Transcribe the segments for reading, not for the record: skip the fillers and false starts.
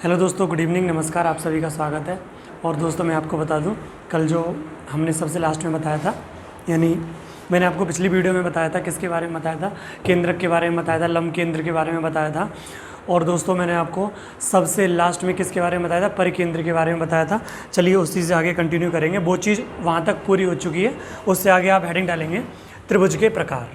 Hello दोस्तों, good evening, नमस्कार। आप सभी का स्वागत है। और दोस्तों मैं आपको बता दूं, कल जो हमने सबसे लास्ट में बताया था, यानी मैंने आपको पिछली वीडियो में बताया था, किसके बारे में बताया था, केंद्रक के बारे में बताया था, लंब केंद्र के बारे में बताया था। और दोस्तों मैंने आपको सबसे लास्ट में किसके बारे में बताया था, परिकेंद्र के बारे में बताया था। चलिए उस चीज़ से आगे कंटिन्यू करेंगे। वो चीज़ वहाँ तक पूरी हो चुकी है। उससे आगे आप हेडिंग डालेंगे त्रिभुज के प्रकार।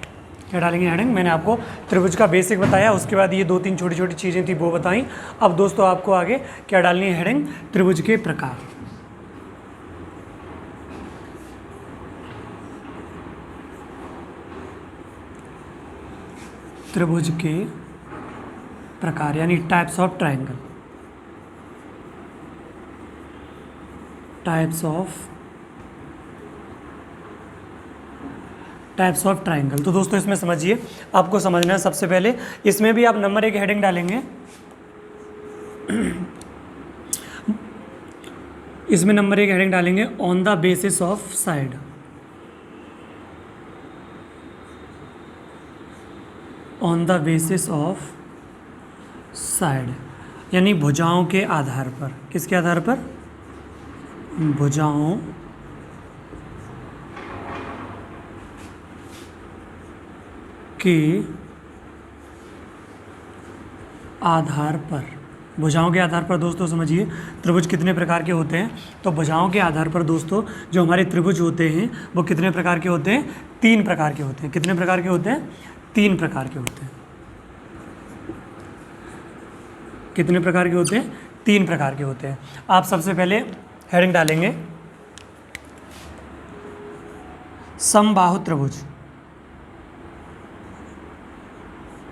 क्या डालेंगे हेडिंग? मैंने आपको त्रिभुज का बेसिक बताया, उसके बाद ये 2-3 छोटी छोटी चीज़ें थी वो बताई। अब दोस्तों आपको आगे क्या डालनी है हेडिंग? त्रिभुज के प्रकार। त्रिभुज के प्रकार यानी types of triangle. Types of triangle. तो दोस्तों इसमें समझिए, आपको समझना है सबसे पहले, इसमें भी आप नंबर 1 हेडिंग डालेंगे। इसमें नंबर 1 हेडिंग डालेंगे on the basis of side. On the basis of side यानी भुजाओं के आधार पर। किसके आधार पर? भुजाओं के आधार पर। भुजाओं के आधार पर दोस्तों समझिए, त्रिभुज कितने प्रकार के होते हैं। तो भुजाओं के आधार पर दोस्तों जो हमारे त्रिभुज होते हैं वो कितने प्रकार के होते हैं? 3 प्रकार के होते हैं। कितने प्रकार के होते हैं? 3 प्रकार के होते हैं। कितने प्रकार के होते हैं? 3 प्रकार के होते हैं। आप सबसे पहले हेडिंग डालेंगे समबाहु त्रिभुज।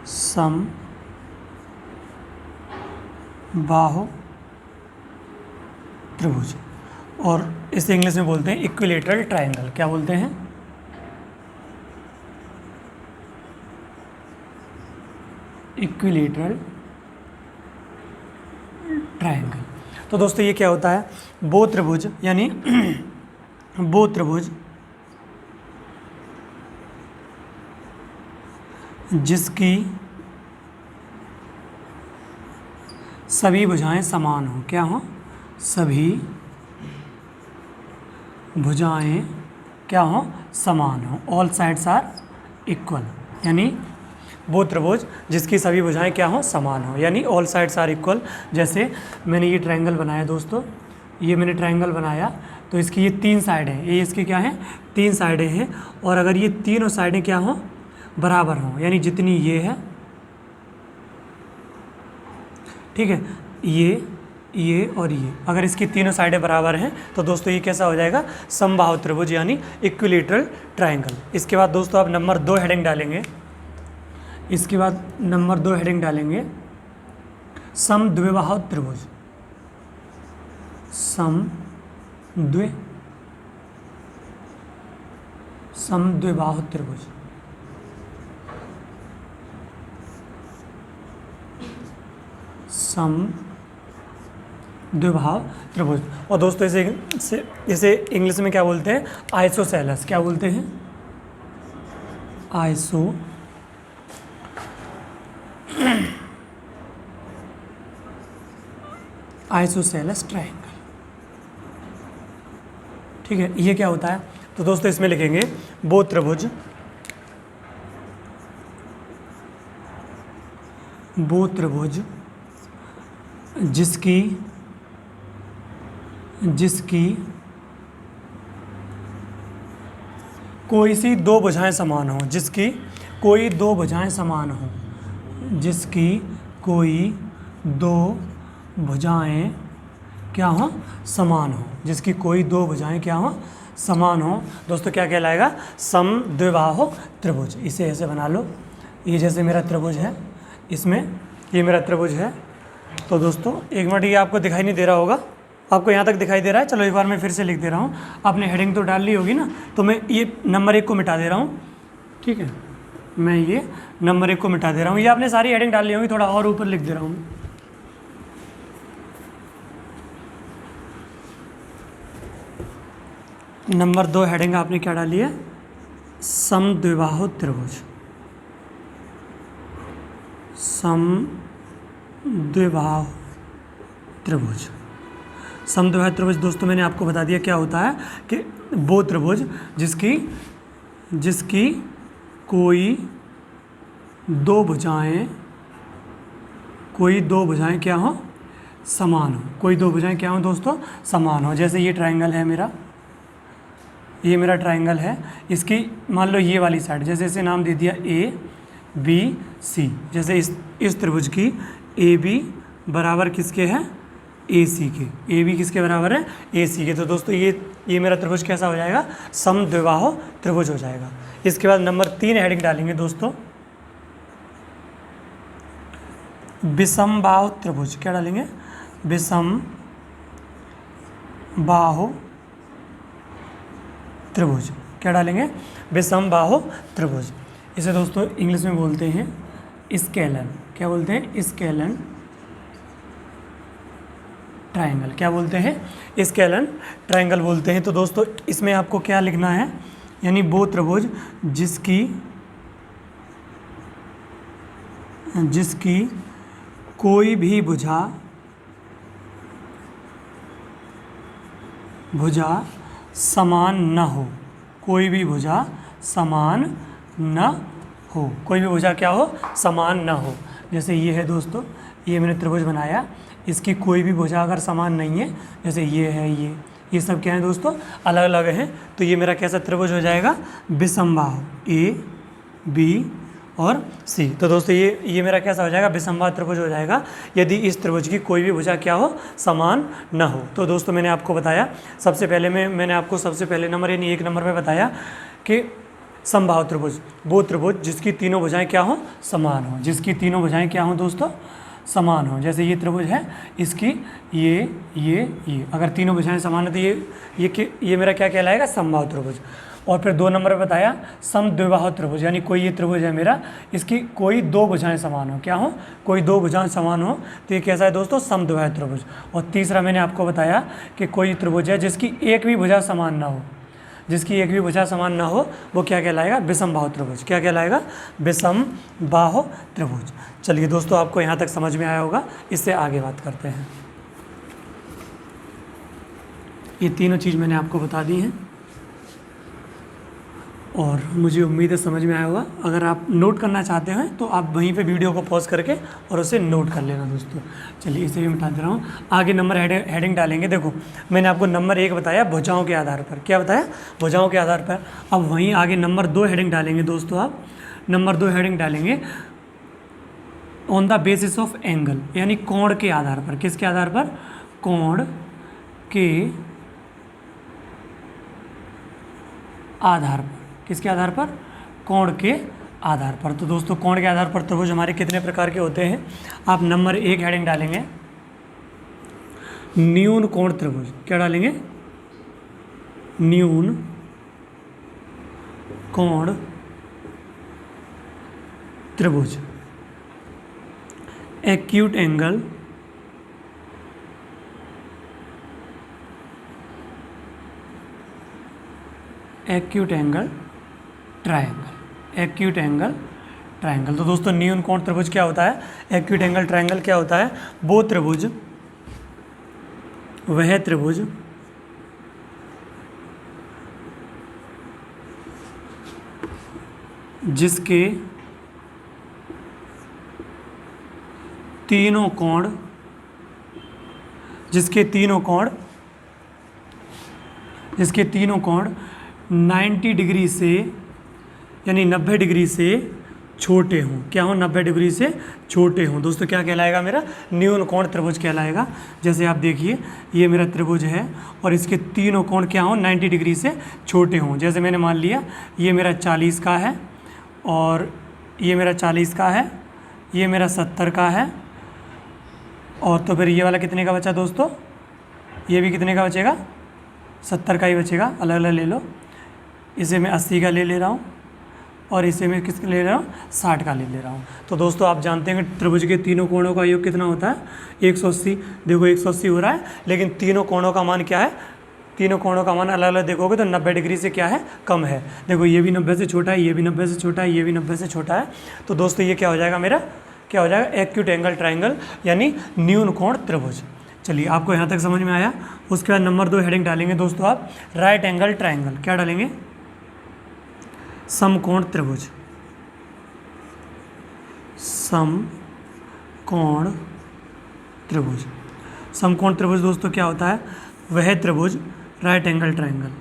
समबाहु त्रिभुज, और इसे इंग्लिश में बोलते हैं इक्विलेटरल ट्रायंगल। क्या बोलते हैं? Equilateral triangle. तो दोस्तों ये क्या होता है? वो त्रिभुज यानी वो त्रिभुज जिसकी सभी भुजाएं समान हो। क्या हो? सभी भुजाएं क्या हो? समान हो। ऑल साइड्स आर इक्वल, यानी वो त्रिभुज जिसकी सभी भुजाएं क्या हो? समान हो, यानी ऑल साइड्स आर इक्वल। जैसे मैंने ये ट्रायंगल बनाया दोस्तों, ये मैंने ट्रायंगल बनाया, तो इसकी ये 3 साइडें हैं। ये इसकी क्या है? 3 साइडें हैं। और अगर ये तीनों साइडें क्या हो? बराबर हो, यानी जितनी ये है, ठीक है, ये और ये, अगर इसकी तीनों साइडें बराबर हैं तो दोस्तों ये कैसा हो जाएगा? समबाहु त्रिभुज यानी इक्विलेटरल ट्रायंगल। इसके बाद दोस्तों आप नंबर 2 हेडिंग डालेंगे। इसके बाद नंबर 2 हेडिंग डालेंगे समद्विबाहु त्रिभुज। समद्विबाहु त्रिभुज। समद्विबाहु त्रिभुज। और दोस्तों इसे इंग्लिश में क्या बोलते हैं? आइसोसेलेस। क्या बोलते हैं? Isosceles triangle. ठीक है, ये क्या होता है? तो दोस्तों इसमें लिखेंगे वो त्रिभुज जिसकी कोई सी 2 भुजाएं समान हो। जिसकी कोई 2 भुजाएं समान हो। जिसकी कोई 2 भुजाएं क्या हो? समान हो। जिसकी कोई 2 भुजाएं क्या हो? समान हो। दोस्तों क्या कहलाएगा? समद्विबाहु त्रिभुज। इसे ऐसे बना लो, ये जैसे मेरा त्रिभुज है, इसमें ये मेरा त्रिभुज है। तो दोस्तों एक मिनट, ये आपको दिखाई नहीं दे रहा होगा, आपको यहाँ तक दिखाई दे रहा है? चलो एक बार मैं फिर से लिख दे रहा हूँ। आपने हेडिंग तो डाल ली होगी ना, तो मैं ये नंबर 1 को मिटा दे रहा हूँ। ठीक है, मैं ये नंबर 1 को मिटा दे रहा हूँ। ये आपने सारी हेडिंग डाल ली होगी, थोड़ा और ऊपर लिख दे रहा हूँ। नंबर 2 हेडिंग आपने क्या डाली है? समद्विबाहु त्रिभुज। समद्विबाहु त्रिभुज। समद्विबाहु त्रिभुज दोस्तों मैंने आपको बता दिया क्या होता है कि वो त्रिभुज जिसकी कोई दो भुजाएं क्या हो, समान हो। कोई दो भुजाएं क्या हो दोस्तों, समान हो। जैसे ये ट्रायंगल है मेरा, ये मेरा ट्रायंगल है, इसकी मान लो ये वाली साइड, जैसे इसे नाम दे दिया ए बी सी। जैसे इस त्रिभुज की ए बी बराबर किसके है, ए सी के। ए बी किसके बराबर है, ए सी के। तो दोस्तों ये मेरा त्रिभुज कैसा हो जाएगा, समद्विबाहु त्रिभुज हो जाएगा। इसके बाद नंबर 3 हेडिंग डालेंगे दोस्तों, विषमबाहु त्रिभुज। क्या डालेंगे, विषमबाहु त्रिभुज। क्या डालेंगे, विषमबाहु त्रिभुज। इसे दोस्तों इंग्लिश में बोलते हैं स्केलन। क्या बोलते हैं, स्केलन ट्रायंगल। क्या बोलते हैं, स्केलन ट्रायंगल बोलते हैं। तो दोस्तों इसमें आपको क्या लिखना है, यानी वो त्रिभुज जिसकी कोई भी भुजा समान न हो। कोई भी भुजा समान न हो। कोई भी भुजा क्या हो, समान न हो। जैसे ये है दोस्तों, ये मैंने त्रिभुज बनाया, इसकी कोई भी भुजा अगर समान नहीं है, जैसे ये है, ये सब क्या है दोस्तों, अलग अलग हैं, तो ये मेरा कैसा त्रिभुज हो जाएगा, विषमबाहु। ए बी और सी। तो दोस्तों ये मेरा कैसा हो जाएगा, विषमबाहु त्रिभुज हो जाएगा यदि इस त्रिभुज की कोई भी भुजा क्या हो, समान न हो। तो दोस्तों मैंने आपको बताया, सबसे पहले मैंने आपको सबसे पहले नंबर यानी 1 नंबर में बताया कि समबाहु त्रिभुज वो त्रिभुज जिसकी तीनों भुजाएं क्या हो, समान हो। जिसकी तीनों भुजाएं क्या हो दोस्तों, समान हो। जैसे ये त्रिभुज है, इसकी ये अगर तीनों भुजाएं समान है तो ये मेरा क्या कहलाएगा, समबाहु त्रिभुज। और फिर 2 नंबर पे बताया समद्विबाहु त्रिभुज, यानी कोई ये त्रिभुज है मेरा, इसकी कोई दो भुजाएं समान हो। क्या हो, कोई दो भुजाएं समान हो, तो ये कैसा है दोस्तों, समद्विबाहु त्रिभुज। और तीसरा मैंने आपको बताया कि कोई त्रिभुज है जिसकी एक भी भुजा समान ना हो। जिसकी एक भी भुजा समान ना हो वो क्या कहलाएगा, विषमबाहु त्रिभुज। क्या कहलाएगा, विषमबाहु त्रिभुज। चलिए दोस्तों, आपको यहाँ तक समझ में आया होगा, इससे आगे बात करते हैं। ये तीनों चीज़ मैंने आपको बता दी हैं और मुझे उम्मीद है समझ में आया होगा। अगर आप नोट करना चाहते हैं तो आप वहीं पे वीडियो को पॉज करके और उसे नोट कर लेना दोस्तों। चलिए इसे भी मिटा दे रहा हूँ। आगे नंबर हेडिंग डालेंगे। देखो मैंने आपको नंबर 1 बताया भुजाओं के आधार पर। क्या बताया, भुजाओं के आधार पर। अब वहीं आगे नंबर 2 हेडिंग डालेंगे दोस्तों। आप नंबर 2 हेडिंग डालेंगे on the basis of angle, यानी कोण के आधार पर। किसके आधार पर, कोण के आधार पर। किसके आधार पर, कोण के आधार पर। तो दोस्तों कोण के आधार पर त्रिभुज हमारे कितने प्रकार के होते हैं। आप नंबर 1 हेडिंग डालेंगे न्यून कोण त्रिभुज। क्या डालेंगे, न्यून कोण त्रिभुज। Acute angle triangle. Acute angle triangle. तो दोस्तों न्यून कोण त्रिभुज क्या होता है, एक्यूट एंगल ट्रायंगल क्या होता है, वो त्रिभुज, वह त्रिभुज जिसके तीनों कोण 90 डिग्री से, यानी 90 डिग्री से छोटे हों। क्या हो, 90 डिग्री से छोटे हों। दोस्तों क्या कहलाएगा, मेरा न्यून कोण त्रिभुज कहलाएगा। जैसे आप देखिए ये मेरा त्रिभुज है और इसके तीनों कोण क्या हों, 90 डिग्री से छोटे हों। जैसे मैंने मान लिया ये मेरा 40 का है और ये मेरा 40 का है, ये मेरा 70 का है, और तो फिर ये वाला कितने का बचा दोस्तों, ये भी कितने का बचेगा, 70 का ही बचेगा। अलग अलग ले लो, इसे मैं 80 का ले रहा हूँ और इसे मैं किसका ले रहा हूँ, 60 का ले रहा हूँ। तो दोस्तों आप जानते हैं कि त्रिभुज के तीनों कोणों का योग कितना होता है, 180। देखो 180 हो रहा है, लेकिन तीनों कोणों का मान क्या है, तीनों कोणों का मान अलग अलग देखोगे तो 90 डिग्री से क्या है, कम है। देखो ये भी 90 से छोटा है, ये भी 90 से छोटा है, ये भी 90 से छोटा है। तो दोस्तों ये क्या हो जाएगा, मेरा क्या हो जाएगा, एक्यूट एंगल ट्रायंगल, यानी न्यून कोण त्रिभुज। चलिए, आपको यहाँ तक समझ में आया। उसके बाद नंबर 2 हेडिंग डालेंगे दोस्तों आप, राइट एंगल ट्राइंगल। क्या डालेंगे? समकोण त्रिभुज। समकोण त्रिभुज। समकोण त्रिभुज दोस्तों क्या होता है? वह त्रिभुज, राइट एंगल ट्राइंगल,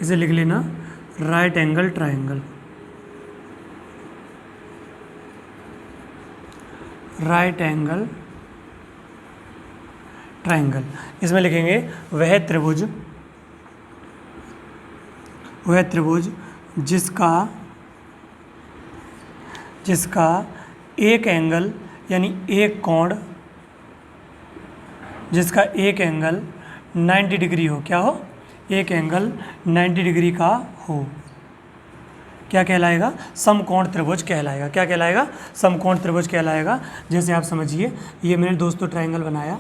इसे लिख लेना, right angle triangle. Right angle triangle, इसमें लिखेंगे वह त्रिभुज, वह त्रिभुज जिसका एक एंगल यानी एक कोण, जिसका एक एंगल 90 डिग्री हो। क्या हो? एक एंगल 90 डिग्री का हो। क्या कहलाएगा? समकोण त्रिभुज कहलाएगा। क्या कहलाएगा? समकोण त्रिभुज कहलाएगा। जैसे आप समझिए, ये मैंने दोस्तों ट्रायंगल बनाया,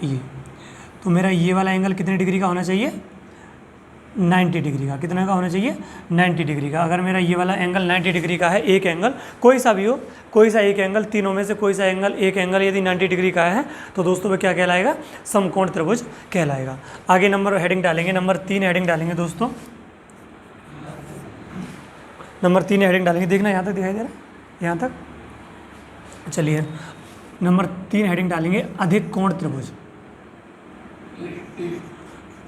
ये तो मेरा ये वाला एंगल कितने डिग्री का होना चाहिए? 90 डिग्री का। कितने का होना चाहिए? 90 डिग्री का। अगर मेरा ये वाला एंगल 90 डिग्री का है, एक एंगल कोई सा भी हो, कोई सा एक एंगल, तीनों में से कोई सा एंगल, एक एंगल यदि 90 डिग्री का है तो दोस्तों वो क्या कहलाएगा? समकोण त्रिभुज कहलाएगा। आगे नंबर हेडिंग डालेंगे, नंबर 3 हेडिंग डालेंगे दोस्तों, नंबर 3 हेडिंग डालेंगे। देखना यहाँ तक दिखाई दे रहा है? यहाँ तक? चलिए, नंबर 3 हेडिंग डालेंगे, अधिक कोण त्रिभुज।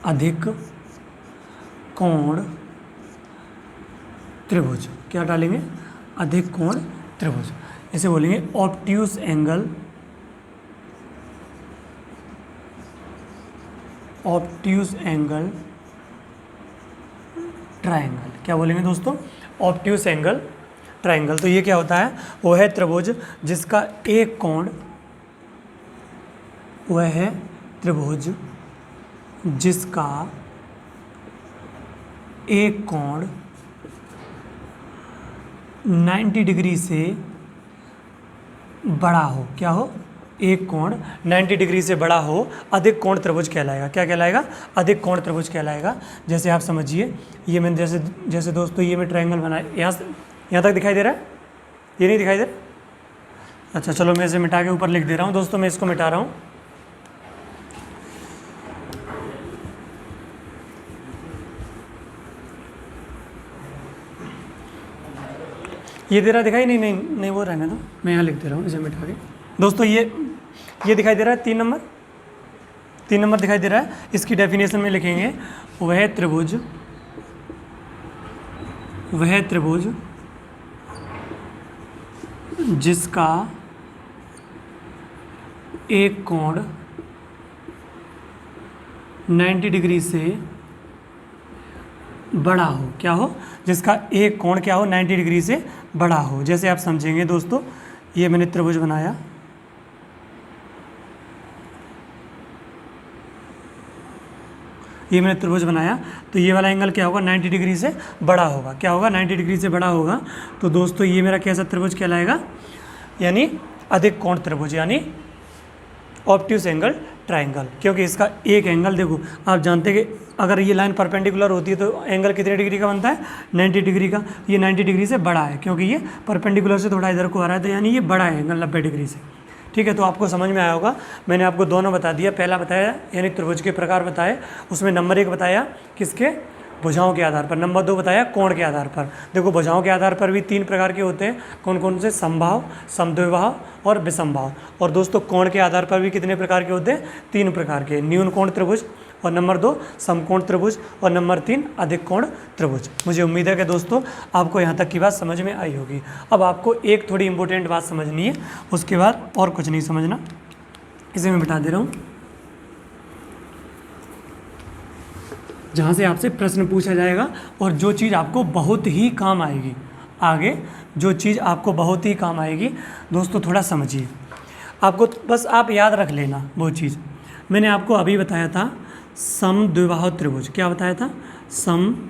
अधिक कोण त्रिभुज। क्या डालेंगे? अधिक कोण त्रिभुज। इसे बोलेंगे obtuse angle, obtuse angle triangle. क्या बोलेंगे दोस्तों? Obtuse angle triangle. तो ये क्या होता है? वो है त्रिभुज जिसका एक कोण, वह है त्रिभुज जिसका एक कोण 90 डिग्री से बड़ा हो। क्या हो? एक कोण 90 डिग्री से बड़ा हो, अधिक कोण त्रिभुज कहलाएगा। क्या कहलाएगा? अधिक कोण त्रिभुज कहलाएगा। जैसे आप समझिए, ये मैंने जैसे दोस्तों ये मैं ट्रायंगल बनाया, यहाँ तक दिखाई दे रहा है? ये नहीं दिखाई दे रहा? अच्छा चलो, मैं इसे मिटा के ऊपर लिख दे रहा हूँ दोस्तों, मैं इसको मिटा रहा हूँ। ये दे रहा दिखाई नहीं? नहीं नहीं, वो रहने दो, मैं यहाँ लिख दे रहा हूँ इसे मिटा के। दोस्तों ये दिखाई दे रहा है 3 नंबर, 3 नंबर दिखाई दे रहा है। इसकी डेफिनेशन में लिखेंगे, वह त्रिभुज, वह त्रिभुज जिसका एक कोण 90 डिग्री से बड़ा हो। क्या हो? जिसका एक कोण क्या हो? 90 डिग्री से बड़ा हो। जैसे आप समझेंगे दोस्तों, ये मैंने त्रिभुज बनाया, ये मैंने त्रिभुज बनाया, तो ये वाला एंगल क्या होगा? 90 डिग्री से बड़ा होगा। क्या होगा? 90 डिग्री से बड़ा होगा। तो दोस्तों ये मेरा कैसा त्रिभुज कहलाएगा? यानी अधिक कोण त्रिभुज, यानी ऑब्ट्यूज एंगल ट्रायंगल। क्योंकि इसका एक एंगल, देखो आप जानते हैं कि अगर ये लाइन परपेंडिकुलर होती है तो एंगल कितने डिग्री का बनता है? 90 डिग्री का। ये 90 डिग्री से बड़ा है क्योंकि ये परपेंडिकुलर से थोड़ा इधर को आ रहा है, तो यानी ये बड़ा है एंगल 90 डिग्री से। ठीक है, तो आपको समझ में आया होगा। मैंने आपको दोनों बता दिया, पहला बताया यानी त्रिभुज के प्रकार बताए, उसमें नंबर 1 बताया किसके? भुजाओं के आधार पर। नंबर 2 बताया कोण के आधार पर। देखो भुजाओं के आधार पर भी 3 प्रकार के होते हैं। कौन कौन से? समबाहु, समद्विबाहु और विषमबाहु। और दोस्तों कोण के आधार पर भी कितने प्रकार के होते हैं? 3 प्रकार के। न्यून कोण त्रिभुज, और नंबर 2 समकोण त्रिभुज, और नंबर 3 अधिक कोण त्रिभुज। मुझे उम्मीद है कि दोस्तों आपको यहाँ तक की बात समझ में आई होगी। अब आपको एक थोड़ी इंपॉर्टेंट बात समझनी है, उसके बाद और कुछ नहीं समझना। इसे मैं बिठा दे रहा हूँ, जहाँ से आपसे प्रश्न पूछा जाएगा और जो चीज़ आपको बहुत ही काम आएगी आगे, जो चीज़ आपको बहुत ही काम आएगी दोस्तों, थोड़ा समझिए। आपको बस आप याद रख लेना वो चीज़। मैंने आपको अभी बताया था समद्विबाहु त्रिभुज। क्या बताया था? समद्विबाहु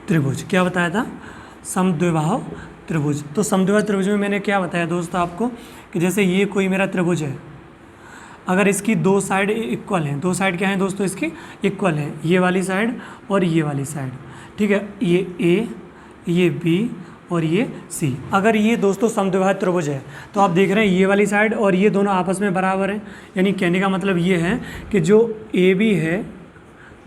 त्रिभुज। क्या बताया था? समद्विबाहु त्रिभुज। तो समद्विबाहु त्रिभुज में मैंने क्या बताया दोस्तों आपको, कि जैसे ये कोई मेरा त्रिभुज है, अगर इसकी 2 साइड इक्वल हैं, 2 साइड क्या हैं दोस्तों इसकी? इक्वल है, ये वाली साइड और ये वाली साइड। ठीक है, ये ए, ये बी और ये सी। अगर ये दोस्तों समद्विबाहुक त्रिभुज है तो आप देख रहे हैं ये वाली साइड और ये दोनों आपस में बराबर हैं, यानी कहने का मतलब ये है कि जो ए बी है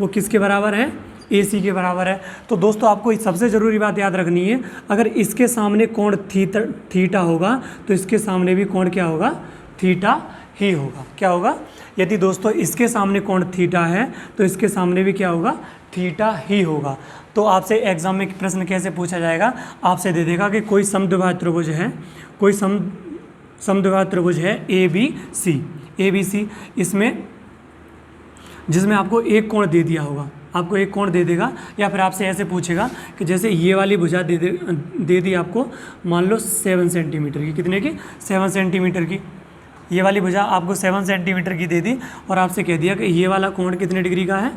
वो किसके बराबर है, ए सी के बराबर है। तो दोस्तों आपको सबसे ज़रूरी बात याद रखनी है, अगर इसके सामने कोण थीटा होगा तो इसके सामने भी कोण क्या होगा, थीटा ही होगा। क्या होगा, यदि दोस्तों इसके सामने कोण थीटा है तो इसके सामने भी क्या होगा, थीटा ही होगा। तो आपसे एग्जाम में प्रश्न कैसे पूछा जाएगा, आपसे दे देगा कि कोई समद्विबाहुक त्रिभुज है, कोई समद्विबाहुक त्रिभुज है ए बी सी, इसमें जिसमें आपको एक कोण दे दिया होगा, आपको एक कोण दे देगा, या फिर आपसे ऐसे पूछेगा कि जैसे ये वाली भुजा दे दी आपको, मान लो 7 सेंटीमीटर की, कितने की, 7 सेंटीमीटर की, ये वाली भुजा आपको 7 सेंटीमीटर की दे दी और आपसे कह दिया कि ये वाला कोण कितने डिग्री का है,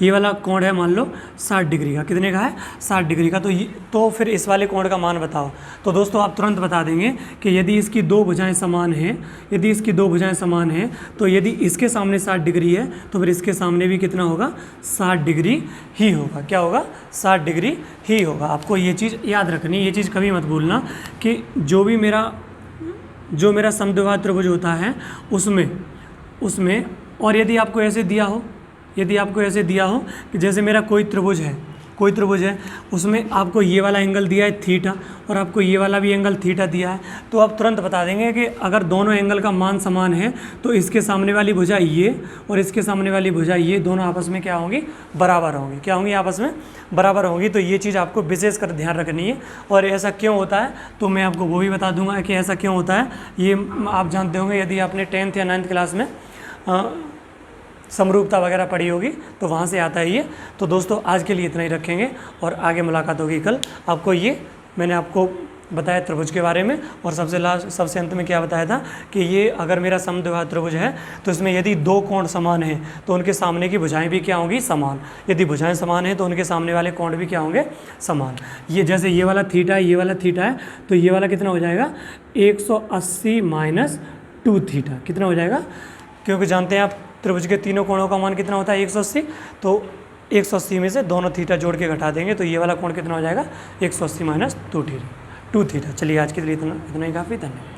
ये वाला कोण है मान लो 60 डिग्री का, कितने का है, 60 डिग्री का। तो फिर इस वाले कोण का मान बताओ। तो दोस्तों आप तुरंत बता देंगे कि यदि इसकी दो भुजाएं समान हैं, यदि इसकी दो भुजाएं समान हैं तो यदि इसके सामने 60 डिग्री है तो फिर इसके सामने भी कितना होगा, 60 डिग्री ही होगा। क्या होगा, 60 डिग्री ही होगा। आपको ये चीज़ याद रखनी, ये चीज़ कभी मत भूलना कि जो मेरा समद्विबाहुक त्रिभुज होता है उसमें और यदि आपको ऐसे दिया हो कि जैसे मेरा कोई त्रिभुज है उसमें आपको ये वाला एंगल दिया है थीटा और आपको ये वाला भी एंगल थीटा दिया है, तो आप तुरंत बता देंगे कि अगर दोनों एंगल का मान समान है तो इसके सामने वाली भुजा ये और इसके सामने वाली भुजा ये दोनों आपस में क्या होंगी, बराबर होंगी। क्या होंगी, आपस में बराबर होंगी। तो ये चीज़ आपको विशेष कर ध्यान रखनी है। और ऐसा क्यों होता है तो मैं आपको वो भी बता दूंगा कि ऐसा क्यों होता है। ये आप जानते होंगे यदि आपने 10th या 9th क्लास में समरूपता वगैरह पढ़ी होगी तो वहाँ से आता है ये। तो दोस्तों आज के लिए इतना ही रखेंगे और आगे मुलाकात होगी कल। आपको ये मैंने आपको बताया त्रिभुज के बारे में, और सबसे अंत में क्या बताया था कि ये अगर मेरा समद्विबाहुक त्रिभुज है तो इसमें यदि दो कोण समान हैं तो उनके सामने की भुजाएं भी क्या होंगी, समान। यदि भुजाएं समान हैं तो उनके सामने वाले कोण भी क्या होंगे, समान। ये जैसे ये वाला थीटा है, ये वाला थीटा है, तो ये वाला कितना हो जाएगा, 180 माइनस 2 थीटा, कितना हो जाएगा, क्योंकि जानते हैं आप त्रिभुज के तीनों कोणों का मान कितना होता है, 180। तो 180 में से दोनों थीटा जोड़ के घटा देंगे तो ये वाला कोण कितना हो जाएगा, 180 माइनस 2 थीटा। चलिए आज के लिए इतना ही काफ़ी, धन्यवाद।